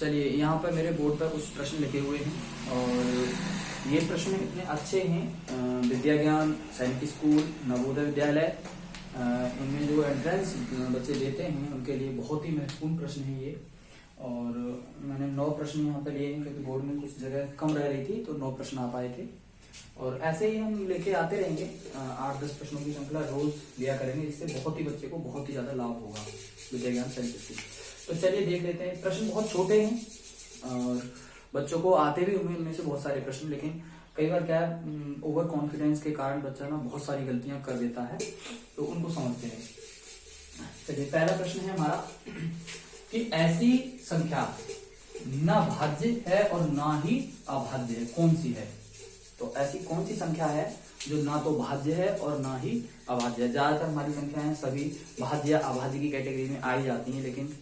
चलिए यहाँ पर मेरे बोर्ड पर कुछ प्रश्न लिखे हुए हैं और ये प्रश्न इतने अच्छे हैं। विद्या ज्ञान सैनिक स्कूल नवोदय विद्यालय इनमें जो एंट्रेंस बच्चे देते हैं उनके लिए बहुत ही महत्वपूर्ण प्रश्न है ये। और मैंने 9 प्रश्न यहाँ पर लिए हैं क्योंकि बोर्ड में कुछ जगह कम रह रही थी तो 9 प्रश्न आ पाए थे। और ऐसे ही हम लेके आते रहेंगे, 8-10 प्रश्नों की श्रृंखला रोज लिया करेंगे, जिससे बहुत ही बच्चे को बहुत ही ज्यादा लाभ होगा विद्या ज्ञान सैनिक स्कूल। तो चलिए देख लेते हैं। प्रश्न बहुत छोटे हैं और बच्चों को आते भी होंगे इनमें से बहुत सारे प्रश्न, लेकिन कई बार क्या है ओवर कॉन्फिडेंस के कारण बच्चा ना बहुत सारी गलतियां कर देता है, तो उनको समझते हैं। चलिए पहला प्रश्न है हमारा कि ऐसी संख्या ना भाज्य है और ना ही अभाज्य है, कौन सी है? तो ऐसी कौन सी संख्या है जो ना तो भाज्य है और ना ही अभाज्य है? ज्यादातर हमारी संख्याएं सभी भाज्य या अभाज्य की कैटेगरी में आई जाती हैं, लेकिन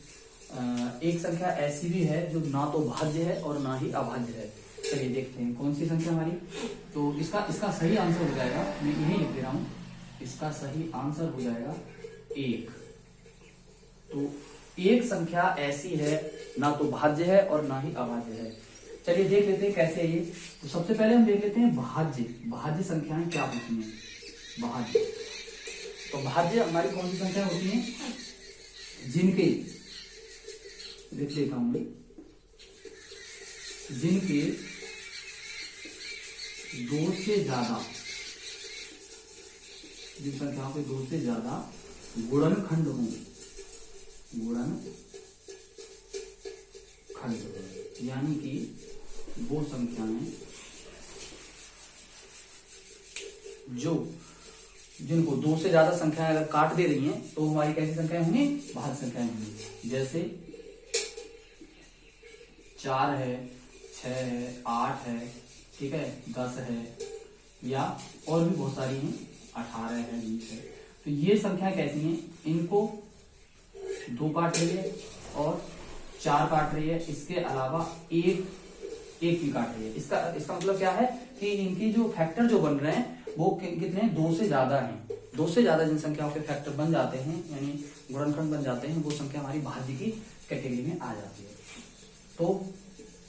एक संख्या ऐसी भी है जो ना तो भाज्य है और ना ही अभाज्य है। चलिए देखते हैं कौन सी संख्या हमारी। तो इसका सही आंसर हो जाएगा, मैं यही लिख दे रहा हूं, इसका सही आंसर हो जाएगा 1। तो एक संख्या ऐसी है ना तो भाज्य है और ना ही अभाज्य है। चलिए देख लेते हैं कैसे है ये। तो सबसे पहले हम देख लेते हैं भाज्य संख्याएं क्या होती हैं। भाज्य, तो भाज्य हमारी कौन सी संख्या होती है? जिनके, देख लेता हूं मैं, जिनके 2 से ज्यादा, जिन संख्याओं के 2 से ज्यादा गुणनखंड होंगे, यानी कि वो संख्याएं जिनको 2 से ज्यादा संख्याएं अगर काट दे रही हैं तो हमारी कैसी संख्याएं होंगी? भाज्य संख्याएं होंगी। जैसे 4 है, 6 है, 8 है, ठीक है, 10 है, या और भी बहुत सारी हैं, 18 है, 20 है। तो ये संख्या कैसी हैं? इनको 2 काट रही है और 4 काट रही है, इसके अलावा एक भी काट रही है। इसका मतलब क्या है कि इनकी जो फैक्टर जो बन रहे हैं वो कितने? 2 से ज्यादा हैं। 2 से ज्यादा जिन संख्याओं के फैक्टर बन जाते हैं यानी गुणनखंड बन जाते हैं, वो संख्या हमारी भाज्य की कैटेगरी में आ जाती है।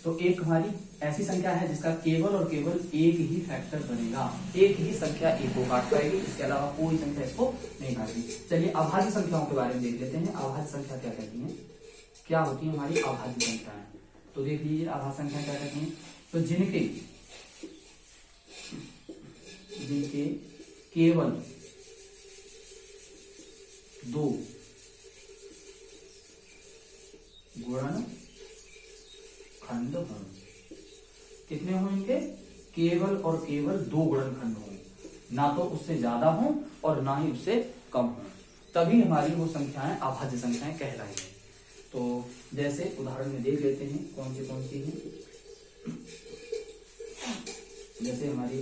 तो एक हमारी ऐसी संख्या है जिसका केवल और केवल एक ही फैक्टर बनेगा, एक ही संख्या एक को काट पाएगी, इसके अलावा कोई संख्या इसको नहीं काटेगी। चलिए अभाज्य संख्याओं के बारे में देख लेते हैं। अभाज्य संख्या क्या कहती है, क्या होती है हमारी अभाज्य संख्याएं? तो देख लीजिए अभाज्य संख्या क्या कहती है। तो जिनके केवल 2 गुणनखंड हों, कितने हों इनके? केवल और केवल 2 गुणनखंड हों, ना तो उससे ज्यादा हों और ना ही उससे कम हों, तभी हमारी वो संख्याएं अभाज्य संख्याएं कहलाएंगी। तो जैसे उदाहरण में देख लेते हैं कौन सी है। जैसे हमारी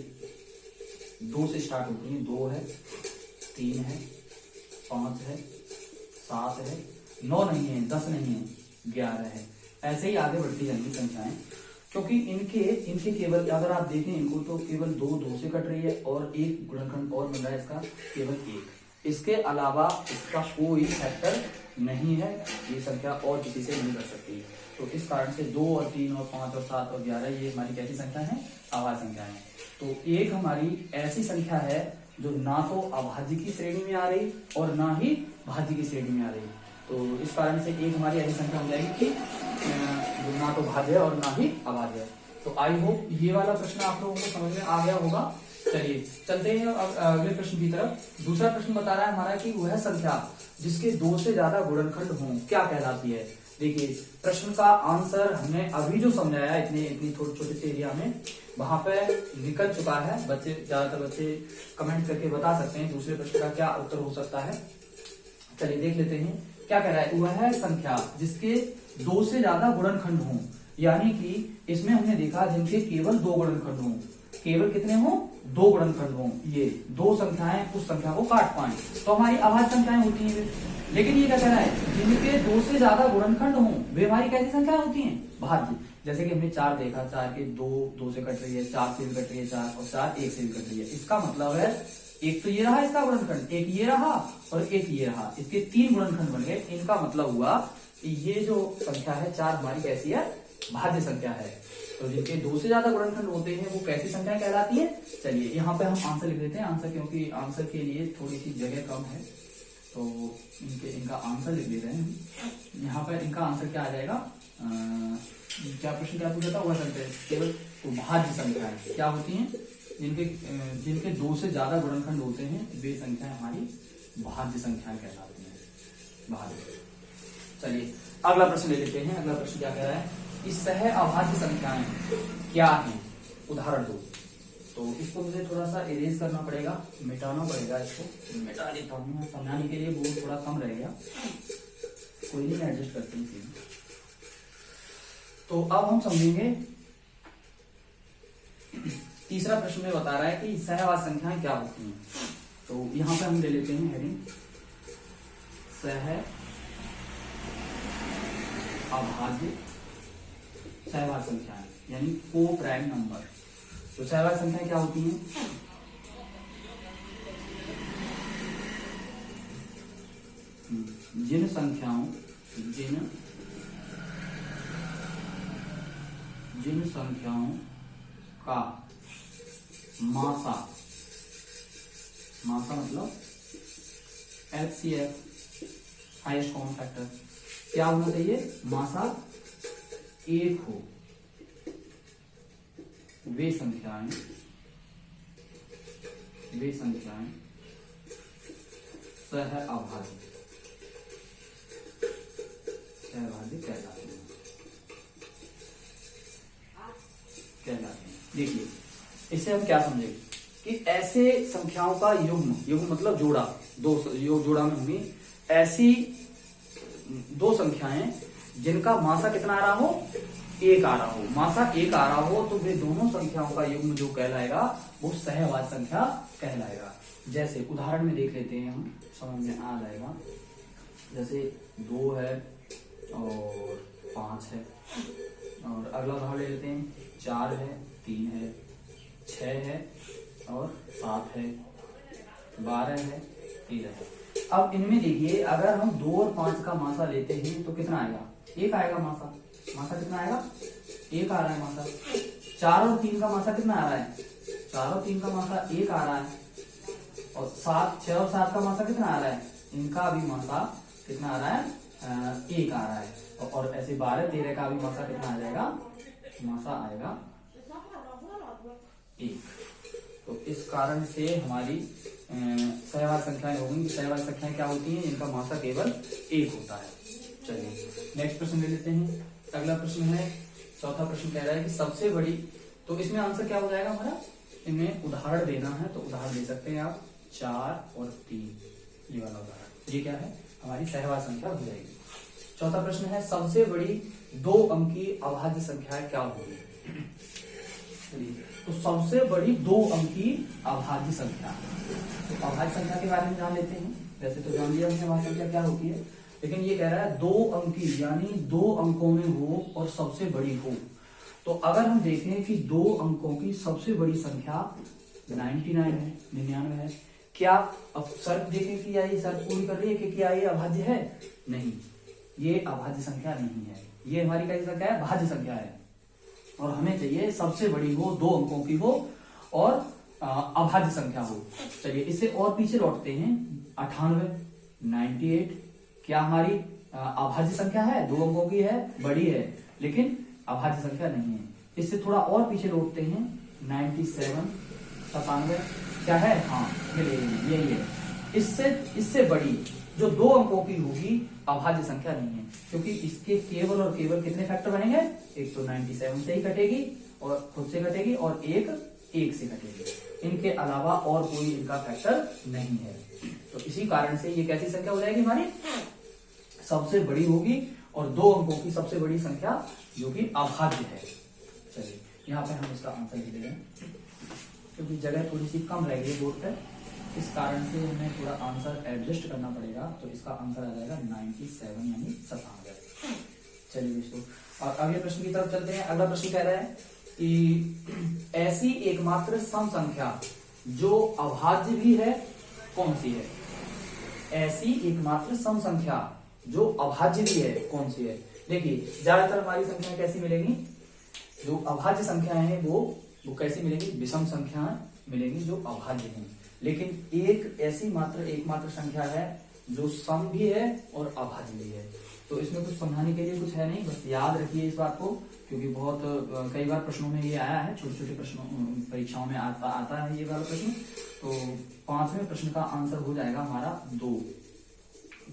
2 से स्टार्ट होती है, 2 है, 3 है, 5 है, 7 है, 9 नहीं है, 10 नहीं है, 11 है। ऐसे ही आगे बढ़ती जाएंगी संख्याएं, क्योंकि इनके केवल अगर आप देखें इनको तो केवल 2 से कट रही है और एक गुणनखंड और बन रहा है इसका केवल 1। इसके अलावा इसका कोई फैक्टर नहीं है, ये संख्या और किसी से नहीं कर सकती। तो इस कारण से 2 और 3 और 5 और 7 और 11 ये हमारी कैसी संख्या है? अभाज्य संख्या है। तो एक हमारी ऐसी संख्या है जो ना तो अभाज्य की श्रेणी में आ रही और ना ही भाज्य की श्रेणी में आ रही। तो इस कारण से एक हमारी ऐसी संख्या हो जाएगी कि जो ना तो भाज्य है और ना ही अभाज्य है। तो आई होप ये वाला प्रश्न आप लोगों को समझ में आ गया होगा। चलिए चलते हैं अब अगले प्रश्न की तरफ। दूसरा प्रश्न बता रहा है हमारा कि वह संख्या जिसके 2 से ज्यादा गुणनखंड हों क्या कहलाती है। देखिए प्रश्न का आंसर हमने अभी जो समझाया इतनी छोटे से एरिया में, वहां पे निकल चुका है। ज्यादातर बच्चे कमेंट करके बता सकते हैं दूसरे प्रश्न का क्या उत्तर हो सकता है। चलिए देख लेते हैं क्या कह रहा है। वह संख्या जिसके 2 से ज्यादा गुणनखंड हों, यानी कि इसमें हमने देखा जिनके केवल 2 गुणनखंड हों, केवल कितने हों? 2 गुणनखंड हों, ये 2 संख्याएं उस संख्या को काट पाए तो हमारी अभाज्य संख्याएं होती हैं। लेकिन ये क्या कह रहा है, जिनके 2 से ज्यादा गुणनखंड हों वे हमारी कैसी संख्याएं होती हैं? भाज्य। जैसे कि हमने 4 देखा, 4 के 2 से कट रही है, 4 से भी कट रही है 4 और 4 1 से भी कट रही है। इसका मतलब है एक तो ये रहा इसका गुणनखंड, एक ये रहा और एक ये रहा, इसके 3 गुणनखंड बन गए। इनका मतलब हुआ कि ये जो संख्या है 4 हमारी कैसी है, भाज्य संख्या है। तो जिनके 2 से ज्यादा गुणनखंड होते हैं वो कैसी संख्या कहलाती है। चलिए यहाँ पे हम आंसर लिख देते हैं, आंसर क्योंकि आंसर के लिए थोड़ी सी जगह कम है तो इनका आंसर लिख देते हैं। यहाँ पर इनका आंसर क्या आ जाएगा, क्या प्रश्न क्या पूछा था, वह संख्या केवल भाज्य संख्याएं क्या होती हैं, जिनके 2 से ज्यादा गुणनखंड होते हैं वे संख्याएं हमारी भाज्य संख्याएं कहलाती हैं, भाज्य। चलिए अगला प्रश्न ले लेते हैं। अगला प्रश्न क्या कह रहा है कि सह अभाज्य संख्याएं क्या हैं, उदाहरण दो। तो इसको मुझे थोड़ा सा इरेज करना पड़ेगा, मिटाना पड़ेगा, इसको मिटा देता हूँ समझाने के लिए, बोर्ड थोड़ा कम रहेगा, कोई नहीं एडजस्ट करते हैं। तो अब हम समझेंगे तीसरा प्रश्न में बता रहा है कि सहअभाज्य संख्याएं क्या होती हैं। तो यहां पे हम ले लेते हैं हेडिंग सहअभाज्य संख्याएं यानी को प्राइम नंबर। तो सहअभाज्य संख्याएं क्या होती हैं, जिन संख्याओं का मासा मतलब एचसीएफ हाईएस्ट कॉमन फैक्टर क्या होना चाहिए, मासा 1 हो, वे संख्याएं सहअभाज्य कहलाती हैं। देखिए इससे हम क्या समझेंगे कि ऐसे संख्याओं का युग्म मतलब जोड़ा, जोड़ा में होंगी ऐसी 2 संख्याएं जिनका मासा कितना आ रहा हो, 1 आ रहा हो, मासा 1 आ रहा हो, तो वे दोनों संख्याओं का युग्म जो कहलाएगा वो सहअभाज्य संख्या कहलाएगा। जैसे उदाहरण में देख लेते हैं, हम समझ में आ जाएगा। जैसे 2 है और 5 है, और अगला उदाहरण ले लेते हैं 4 है, 3 है, 6 है और 7 है, 12 है, 13 है। अब इनमें देखिए अगर हम 2 और 5 का मासा लेते हैं तो कितना आएगा, 1 आएगा मासा कितना आएगा, 1 आ रहा है मासा। 4 और 3 का मासा कितना आ रहा है, 4 और 3 का मासा 1 आ रहा है, और 6 और 7 का मासा कितना आ रहा है, इनका भी मासा कितना आ रहा है, 1 आ रहा है। और ऐसे 12 13 का भी मासा कितना आ जाएगा, मासा आएगा 1। तो इस कारण से हमारी सहअभाज्य संख्याएं होंगी। सहअभाज्य संख्याएं क्या होती हैं, इनका मासा केवल 1 होता है। चलिए नेक्स्ट प्रश्न ले लेते हैं। अगला प्रश्न है, चौथा प्रश्न कह रहा है कि सबसे बड़ी, तो इसमें आंसर क्या हो जाएगा हमारा, इनमें उदाहरण देना है तो उदाहरण दे सकते हैं आप 4 और 3, ये वाला उदाहरण, ये क्या है हमारी सहअभाज्य संख्या हो जाएगी। चौथा प्रश्न है सबसे बड़ी 2 अंकी अभाज्य संख्या क्या होगी। तो सबसे बड़ी 2 अंकी अभाज्य संख्या, तो अभाज्य संख्या के बारे में जान लेते हैं। वैसे तो जान लिया हमने अभाज्य संख्या क्या होती है, लेकिन ये कह रहा है 2 अंकी यानी 2 अंकों में हो और सबसे बड़ी हो। तो अगर हम देखें कि 2 अंकों की सबसे बड़ी संख्या 99 है, 99 है, क्या अब शर्त देखें कि या ये शर्त पूरी कर रही है कि क्या ये अभाज्य है, नहीं, ये अभाज्य संख्या नहीं है, ये हमारी कैसी संख्या है, भाज्य संख्या है। और हमें चाहिए सबसे बड़ी हो, 2 अंकों की हो और अभाज्य संख्या हो। चलिए इससे और पीछे लौटते हैं, 98 98 क्या हमारी अभाज्य संख्या है, 2 अंकों की है, बड़ी है, लेकिन अभाज्य संख्या नहीं है। इससे थोड़ा और पीछे लौटते हैं, 97 97 क्या है, हाँ यही है। इससे बड़ी जो 2 अंकों की होगी अभाज्य संख्या नहीं है, क्योंकि इसके केवल और केवल कितने फैक्टर बनेंगे, एक तो 97 से ही कटेगी और खुद से कटेगी, और एक से कटेगी, इनके अलावा और कोई इनका फैक्टर नहीं है। तो इसी कारण से ये कैसी संख्या हो जाएगी, हमारी सबसे बड़ी होगी और 2 अंकों की सबसे बड़ी संख्या जो कि अभाज्य है। चलिए यहाँ पे हम इसका आंसर लिख देंगे, क्योंकि जगह थोड़ी सी कम रह गई बोर्ड पर, इस कारण से हमें थोड़ा आंसर एडजस्ट करना पड़ेगा। तो इसका आंसर आ जाएगा 97 यानी 97। चलिए दोस्तों, और अगले प्रश्न की तरफ चलते हैं। अगला प्रश्न कह रहा है कि ऐसी एकमात्र सम संख्या जो अभाज्य भी है कौन सी है? ऐसी एकमात्र सम संख्या जो अभाज्य भी है कौन सी है? देखिए ज्यादातर हमारी संख्याएं कैसी मिलेंगी? जो अभाज्य संख्याएं हैं वो कैसी मिलेंगी? विषम संख्याएं मिलेंगी जो अभाज्य हैं। लेकिन एक ऐसी एकमात्र संख्या है जो सम भी है और अभाज्य भी है। तो इसमें कुछ समझाने के लिए कुछ है नहीं, बस याद रखिए इस बात को, क्योंकि बहुत कई बार प्रश्नों में ये आया है, छोटे छोटे प्रश्नों परीक्षाओं में आता है ये वाला प्रश्न। तो 5वें प्रश्न का आंसर हो जाएगा हमारा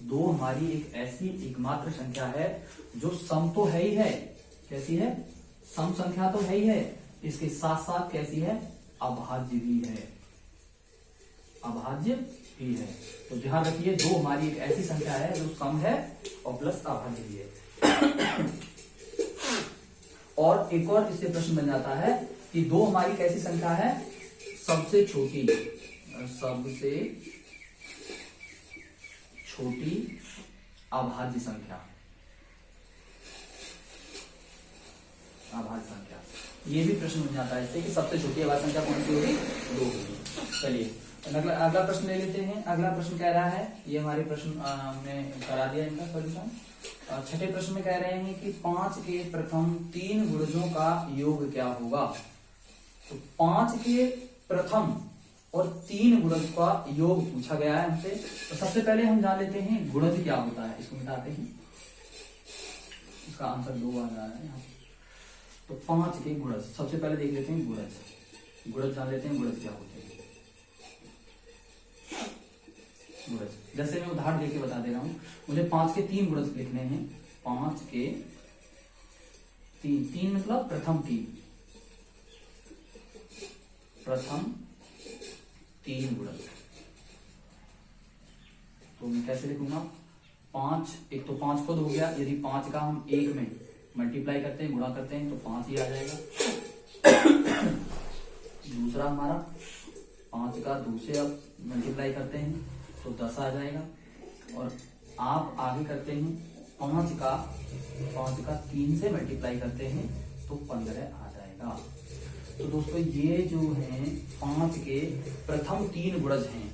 2 हमारी एक ऐसी एकमात्र संख्या है जो सम तो है ही है। कैसी है? सम संख्या तो है ही है, इसके साथ साथ कैसी है? अभाज्य भी है। अभाज्य भी है। तो ध्यान रखिए 2 हमारी एक ऐसी संख्या है जो सम है और प्लस अभाज्य भी है। और एक और इससे प्रश्न बन जाता है कि 2 हमारी कैसी संख्या है? सबसे छोटी अभाज्य संख्या। अभाज्य संख्या, ये भी प्रश्न बन जाता है इससे कि सबसे छोटी अभाज्य संख्या कौन सी होगी? 2 होगी। चलिए अगला प्रश्न ले लेते हैं। अगला प्रश्न कह रहा है, ये हमारे प्रश्न हमने करा दिया इनका सॉल्यूशन। छठे प्रश्न में कह रहे हैं कि 5 के प्रथम 3 गुणजों का योग क्या होगा? तो 5 के प्रथम और 3 गुणज का योग पूछा गया है हमसे। तो सबसे पहले हम जान लेते हैं गुणज क्या होता है, इसको मिटाते हैं। इसका आंसर 2 आ रहा है यहाँ। तो 5 के गुणज, सबसे पहले देख लेते हैं गुणज जान लेते हैं गुणज क्या होते हैं। गुणज, जैसे मैं उदाहरण देके बता दे रहा हूं, मुझे 5 के 3 गुणज लिखने हैं। 5 के 3 मतलब प्रथम 3 गुणज। तो मैं कैसे लिखूंगा? 5, एक तो 5 खुद हो गया, यदि 5 का हम 1 में मल्टीप्लाई करते हैं, गुणा करते हैं, तो 5 ही आ जाएगा। दूसरा हमारा 5 का 2 से अब मल्टीप्लाई करते हैं तो 10 आ जाएगा। और आप आगे करते हैं 5 का 3 से मल्टीप्लाई करते हैं तो 15 आ जाएगा। तो दोस्तों ये जो है 5 के प्रथम 3 गुणज हैं।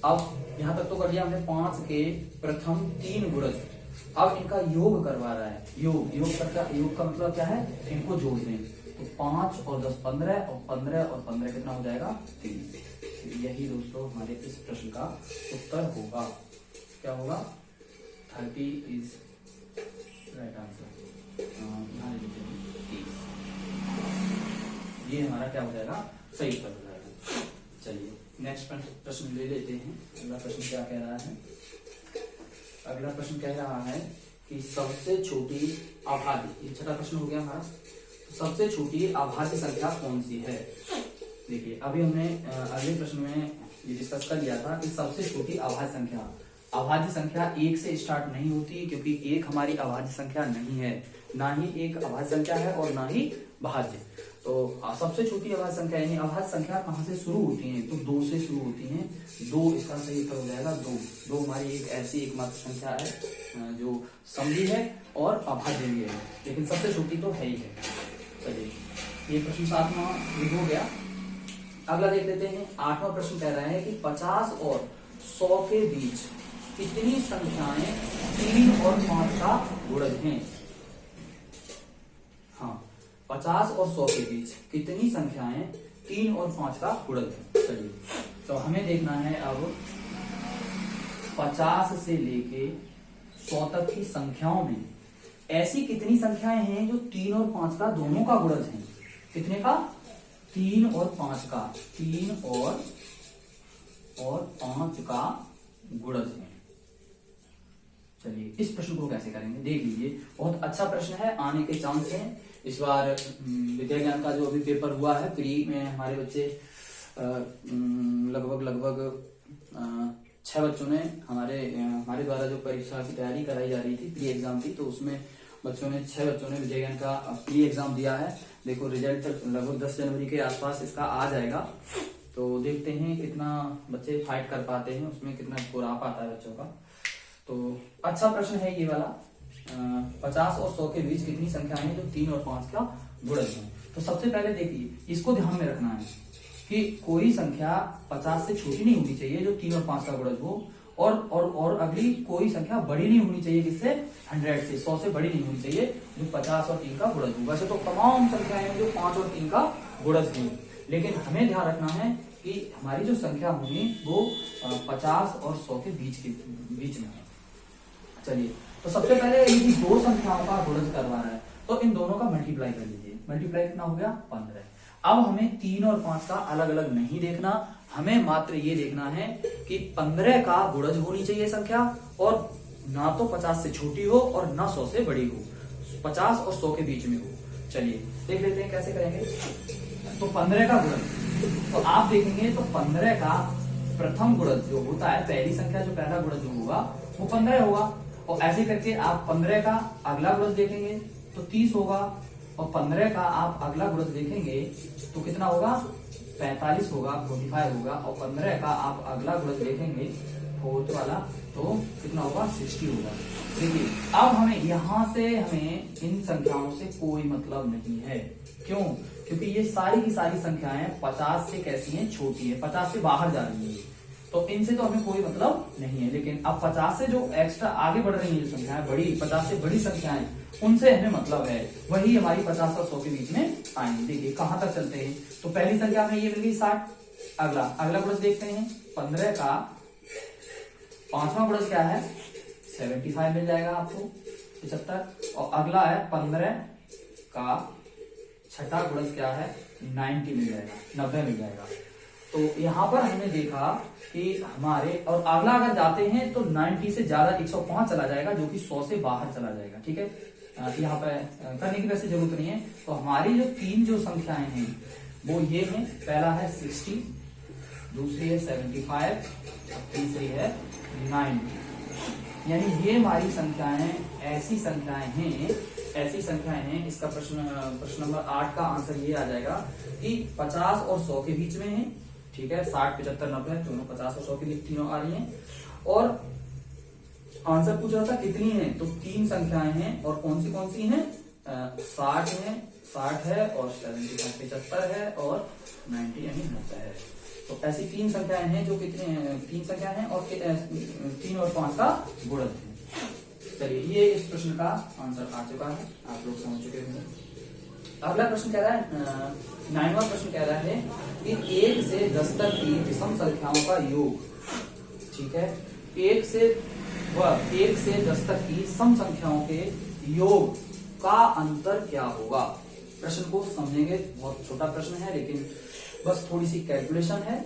अब यहां तक तो कर लिया हमने 5 के प्रथम 3 गुणज। अब इनका योग करवा रहा है। योग का मतलब क्या है? इनको जोड़ दें। तो 5 और 10 15 और 15 और 15 कितना हो जाएगा? 30। यही दोस्तों हमारे इस प्रश्न का उत्तर होगा। क्या होगा? 30 इज राइट आंसर। ये हमारा क्या हो जाएगा? सही उत्तर हो जाएगा। चलिए नेक्स्ट प्रश्न ले लेते हैं। अगला प्रश्न क्या कह रहा है? अगला प्रश्न कह रहा है कि सबसे छोटी अभाज्य, ये छठा प्रश्न हो गया हमारा। सबसे छोटी अभाज्य संख्या कौन सी है? देखिए अभी हमने अगले प्रश्न में ये डिस्कस कर लिया था कि सबसे छोटी अभाज्य संख्या 1 से स्टार्ट नहीं होती, क्योंकि 1 हमारी अभाज्य संख्या नहीं है, ना ही एक अभाज्य संख्या है और ना ही भाज्य। तो सबसे छोटी अभाज्य संख्या यानी अभाज्य संख्या कहाँ से शुरू होती है? तो 2 से शुरू होती है। 2 इसका सही उत्तर हो जाएगा। 2 हमारी एक ऐसी एकमात्र संख्या है जो सम भी है और अभाज्य भी है, लेकिन सबसे छोटी तो है ही है। चलिए ये प्रश्न 7वां हो गया। अगला देख लेते हैं। 8वां प्रश्न कह रहा है कि 50 और 100 के बीच कितनी संख्याएं 3 और 5 का गुणज हैं? हाँ, 50 और 100 के बीच कितनी संख्याएं 3 और 5 का गुणज है? चलिए तो हमें देखना है अब 50 से लेके 100 तक की संख्याओं में ऐसी कितनी संख्याएं हैं जो 3 और 5 का दोनों का गुणज है? कितने का? 3 और 5 का। 3 और 5 का गुणज है। चलिए इस प्रश्न को कैसे करेंगे देख लीजिए। बहुत अच्छा प्रश्न है, आने के चांस हैं इस बार। विद्या ज्ञान का जो अभी पेपर हुआ है प्री में, हमारे बच्चे लगभग 6 बच्चों ने हमारे द्वारा जो परीक्षा की तैयारी कराई जा रही थी, प्री एग्जाम थी, तो उसमें 6 बच्चों ने विद्या ज्ञान का प्री एग्जाम दिया है। देखो रिजल्ट लगभग 10 जनवरी के आसपास इसका आ जाएगा। तो देखते हैं कितना बच्चे फाइट कर पाते हैं, उसमें कितना स्कोर आ पाता है बच्चों का। तो अच्छा प्रश्न है ये वाला। 50 और 100 के बीच कितनी संख्या है जो 3 और 5 का गुणज है? तो सबसे पहले देखिए इसको ध्यान में रखना है। कि कोई संख्या 50 से छोटी नहीं होनी चाहिए जो 3 और 5 का गुणज हो, और अगली कोई संख्या बड़ी नहीं होनी चाहिए किससे, 100 से, 100 से बड़ी नहीं होनी चाहिए जो 50 और 3 का गुणज हो। वैसे तो तमाम संख्याएं जो 5 और 3 का गुणज हों, लेकिन हमें ध्यान रखना है कि हमारी जो संख्या होगी वो 50 और 100 के बीच में है। चलिए, तो सबसे पहले यदि दो संख्याओं का गुणज करवा रहा है तो इन दोनों का मल्टीप्लाई कर लीजिए। मल्टीप्लाई कितना हो गया, 15। अब हमें 3 और 5 का अलग अलग नहीं देखना, हमें मात्र ये देखना है कि 15 का गुणज होनी चाहिए संख्या, और ना तो 50 से छोटी हो और ना 100 से बड़ी हो, 50 और 100 के बीच में हो। चलिए देख लेते हैं कैसे करेंगे। तो 15 का गुणज, तो आप देखेंगे तो 15 का प्रथम गुणज जो होता है, पहली संख्या जो पहला गुणज जो होगा वो 15 होगा, और ऐसे करके आप 15 का अगला गुणज देखेंगे तो 30 होगा, और 15 का आप अगला गुणज देखेंगे तो कितना होगा, 45 होगा, 45 होगा, और 15 का आप अगला गुणज देखेंगे फोर्थ वाला तो कितना होगा, 60 होगा। देखिए अब हमें यहां से हमें इन संख्याओं से कोई मतलब नहीं है। क्यों? क्योंकि ये सारी की सारी संख्याएं 50 से कैसी हैं, छोटी है, 50 से बाहर जा रही है, तो इनसे तो हमें कोई मतलब नहीं है। लेकिन अब 50 से जो एक्स्ट्रा आगे बढ़ रही है संख्याएं, बड़ी 50 से बड़ी संख्याएं, उनसे हमें मतलब है, वही हमारी 50 और 100 के बीच में आएंगी। देखिए कहां तक चलते हैं, तो पहली संख्या में ये मिल गई 60, अगला गुणज देखते हैं, 15 का 5वां गुणज क्या है, 75 मिल जाएगा आपको, 75, और अगला है 15 का 6ठा गुणज क्या है, 90 मिल जाएगा, 90 मिल जाएगा। तो यहाँ पर हमने देखा कि हमारे, और अगला अगर जाते हैं तो 90 से ज्यादा 105 चला जाएगा, जो कि 100 से बाहर चला जाएगा। ठीक है, यहाँ पे करने की वैसे जरूरत नहीं है। तो हमारी जो तीन जो संख्याएं हैं वो ये हैं, पहला है 60, दूसरी है 75, तीसरी है 90। यानी ये हमारी संख्याएं ऐसी संख्याएं हैं, इसका प्रश्न नंबर 8 का आंसर ये आ जाएगा कि 50 और 100 के बीच में है। ठीक है, 60, 75, 90 दोनों 50 और 100 के बीच तीनों आ रही हैं। और आंसर पूछ रहा था कितनी है, तो तीन संख्याएं हैं, और कौन सी हैं, 60 है और 75 75 है और 90 यानी 90 है। तो ऐसी तीन संख्याएं हैं जो कितने हैं, तीन संख्याएं हैं और 3 और 5 का गुणज है। चलिए ये इस प्रश्न का आंसर आ चुका है, आप लोग समझ चुके होंगे। अगला प्रश्न कह रहा है, 9वां प्रश्न कह रहा है कि 1 से 10 तक की विषम संख्याओं का योग। ठीक है, 1 से 10 तक की सम संख्याओं के योग का अंतर क्या होगा। प्रश्न को समझेंगे, बहुत छोटा प्रश्न है लेकिन बस थोड़ी सी कैलकुलेशन है,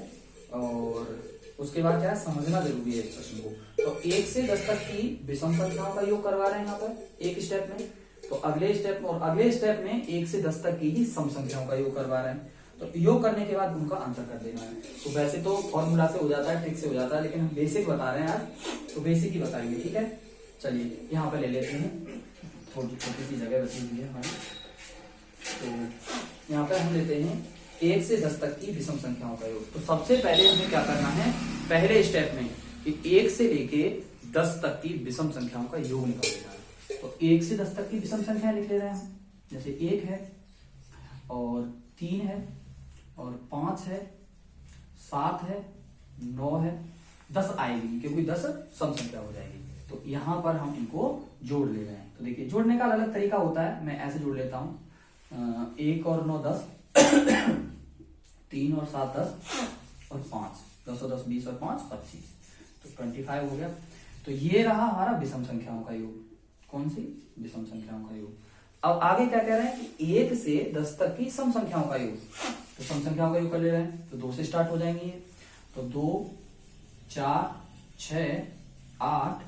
और उसके बाद क्या है, समझना जरूरी है इस प्रश्न को। तो 1 से 10 तक की विषम संख्याओं का योग करवा रहे हैं यहाँ पर एक स्टेप में, तो अगले स्टेप में 1 से 10 तक की ही सम संख्याओं का योग करवा रहे हैं। तो योग करने के बाद उनका आंसर कर देना है। तो वैसे तो फॉर्मूला से हो जाता है, ट्रिक से हो जाता है, लेकिन हम बेसिक बता रहे हैं आज, तो बेसिक ही बताएंगे। ठीक है, चलिए यहाँ पे ले लेते हैं, थोड़ी छोटी सी जगह बची हुई है हमारी। तो यहाँ पे हम लेते हैं 1 से 10 तक की विषम संख्याओं का योग। तो सबसे पहले हमें क्या करना है, पहले स्टेप में कि 1 से लेके 10 तक की विषम संख्याओं का योग निकाल देना है। तो 1 से 10 तक की विषम संख्या लिख ले रहे हैं हम, जैसे 1 है और 3 है और 5 है, 7 है, 9 है, 10 आएगी क्योंकि 10 सम संख्या हो जाएगी। तो यहां पर हम इनको जोड़ ले रहे हैं। तो देखिए जोड़ने का अलग तरीका होता है, मैं ऐसे जोड़ लेता हूं, 1 और 9 10, 3 और 7 10 और 5 10 और 10 20 और 5 25, तो 25 हो गया। तो ये रहा हमारा विषम संख्याओं का योग। कौन सी? विषम संख्याओं का योग। अब आगे क्या कह रहे हैं कि 1 से 10 तक की सम संख्याओं का योग। तो सम संख्याओं का योग कर ले रहे हैं, तो 2 से स्टार्ट हो जाएंगी। तो 2 4 6 8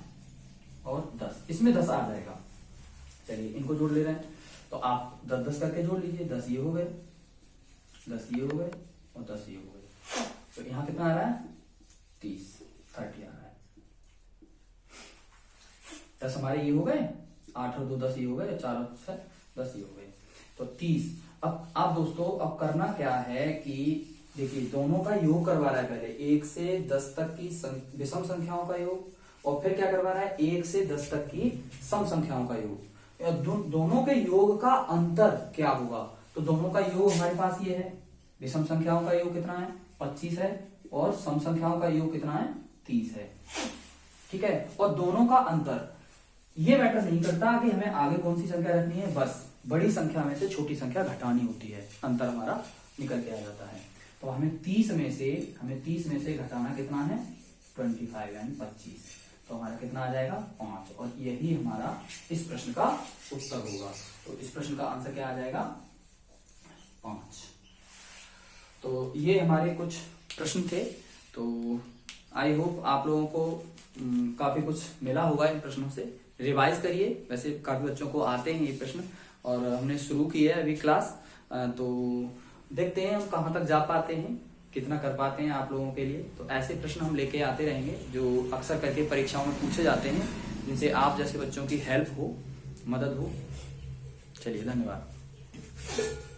और 10, इसमें 10 आ जाएगा। चलिए इनको जोड़ ले रहे हैं, तो आप 10-10 करके जोड़ लीजिए। 10 ये हो गए, 10 ये हो गए और 10 ये हो गए। तो यहाँ कितना आ रहा है? 30 आ रहा है। 10 हमारे ये हो गए, 8 और 2 10 ये हो गए, 4 और 6 10 ये हो गए, तो 30। अब दोस्तों अब करना क्या है कि देखिए दोनों का योग करवा रहा है, पहले 1 से 10 तक की विषम संख्याओं का योग, और फिर क्या करवा रहा है 1 से 10 तक की सम संख्याओं का योग। दोनों के योग का अंतर क्या होगा? तो दोनों का योग हमारे पास ये है, विषम संख्याओं का योग कितना है 25 है और सम संख्याओं का योग कितना है 30 है। ठीक है, और दोनों का अंतर ये मैटर नहीं करता कि हमें आगे कौन सी संख्या रखनी है, बस बड़ी संख्या में से छोटी संख्या घटानी होती है, अंतर हमारा निकल के आ जाता है। तो हमें 30 में से घटाना कितना है 25 यानी 25, तो हमारा कितना आ जाएगा 5, और यही हमारा इस प्रश्न का उत्तर होगा। तो इस प्रश्न का आंसर क्या आ जाएगा 5। तो ये हमारे कुछ प्रश्न थे। तो आई होप आप लोगों को काफी कुछ मिला होगा इन प्रश्नों से। रिवाइज करिए, वैसे काफी बच्चों को आते हैं ये प्रश्न और हमने शुरू की है अभी क्लास, तो देखते हैं हम कहाँ तक जा पाते हैं, कितना कर पाते हैं आप लोगों के लिए। तो ऐसे प्रश्न हम लेके आते रहेंगे जो अक्सर करके परीक्षाओं में पूछे जाते हैं, जिनसे आप जैसे बच्चों की हेल्प हो, मदद हो। चलिए, धन्यवाद।